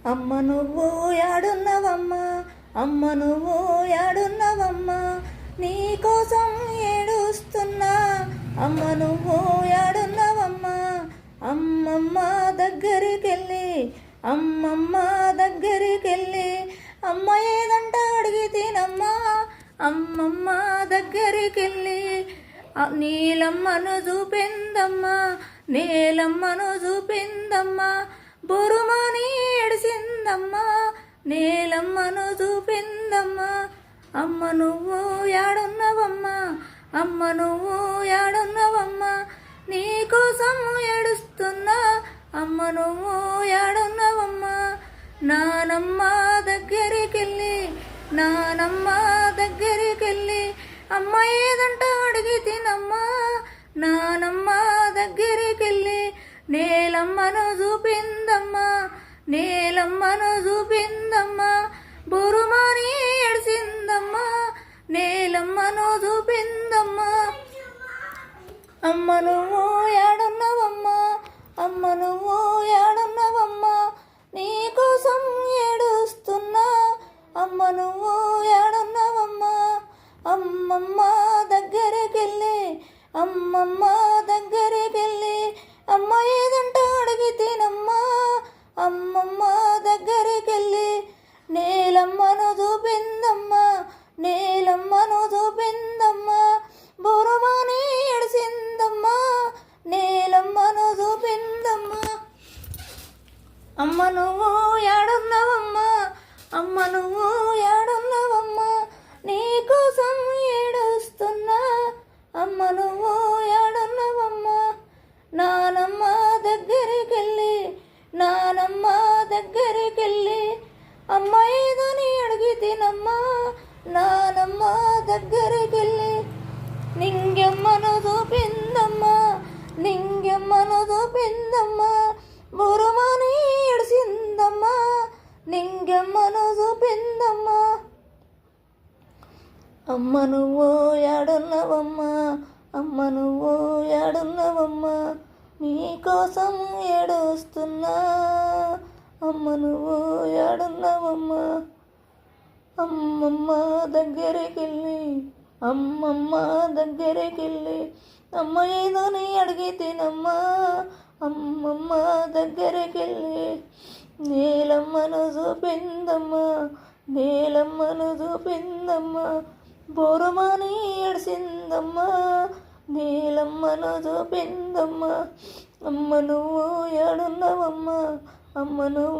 అమ్మ నువ్వు యాడున్నవమ్మా, అమ్మ నువ్వు యాడున్నవమ్మా, నీకోసం ఏడుస్తున్నా. అమ్మ నువ్వు యాడున్నవమ్మా, అమ్మమ్మ దగ్గరికెళ్ళి, అమ్మమ్మ దగ్గరికెళ్ళి, అమ్మ ఏదంట అడిగితేనమ్మా, అమ్మమ్మ దగ్గరికెళ్ళి నీలమ్మను చూపిందమ్మా, నీలమ్మను చూపిందమ్మా, బొరుమని ఏడిసిందమ్మా, నీలమ్మను చూపిందమ్మా. అమ్మ నువ్వు యాడున్నవమ్మా, అమ్మ నువ్వు యాడున్నవమ్మా, నీకోసం ఏడుస్తున్నా. అమ్మ నువ్వు యాడున్నవమ్మా. నానమ్మ దగ్గరికెళ్ళి, నానమ్మ దగ్గరికెళ్ళి, అమ్మ ఏదంట అడిగితేనమ్మా, నానమ్మ దగ్గరికెళ్ళి నీలమ్మను చూపిందమ్మా, నీలమ్మను చూపిందమ్మా, బొరుమని ఏడిసిందమ్మా, నీలమ్మను చూపిందమ్మా. అమ్మ నువ్వు యాడున్నవమ్మా, అమ్మ నువ్వు యాడున్నవమ్మా, నీకోసం ఏడుస్తున్నా. అమ్మ నువ్వు యాడున్నవమ్మా. అమ్మమ్మ దగ్గరికెళ్ళి, అమ్మమ్మ దగ్గరికెళ్ళి, అమ్మ ఏదంట అడిగితేనమ్మా, అమ్మమ్మ దగ్గరికెళ్ళి నీలమ్మను చూపిందమ్మా, నీలమ్మను చూపిందమ్మా, బొరుమని ఏడిసిందమ్మా, నీలమ్మను చూపిందమ్మా. అమ్మ నువ్వు యాడున్నవమ్మా, అమ్మ నువ్వు యాడున్నవమ్మా, నీకోసం ఏడుస్తున్నా. అమ్మ నువ్వు యాడున్నవమ్మా. నానమ్మ దగ్గరికెళ్ళి, నానమ్మ దగ్గరికెళ్ళి, అమ్మ ఏదని అడిగితేనమ్మా, నానమ్మ దగ్గరికెళ్ళి నింగమ్మను చూపిందమ్మా, నింగమ్మను చూపిందమ్మా, బొరుమని ఏడిసిందమ్మా, నింగమ్మను చూపిందమ్మా. అమ్మ నువ్వు యాడున్నవమ్మా, అమ్మ నువ్వు యాడున్నవమ్మా, నీకోసం ఏడుస్తున్నా. అమ్మ నువ్వు యాడున్నవమ్మా. అమ్మమ్మ దగ్గరికెళ్ళి, అమ్మమ్మ దగ్గరికెళ్ళి, అమ్మ ఏదని అడిగితేనమ్మా, అమ్మమ్మ దగ్గరికెళ్ళి నీలమ్మను చూపిందమ్మా, నీలమ్మను చూపిందమ్మా, బొరుమని ఏడిసిందమ్మా, నీలమ్మను చూపిందమ్మా. అమ్మ నువ్వు యాడున్నవమ్మా, అమ్మ నువ్వు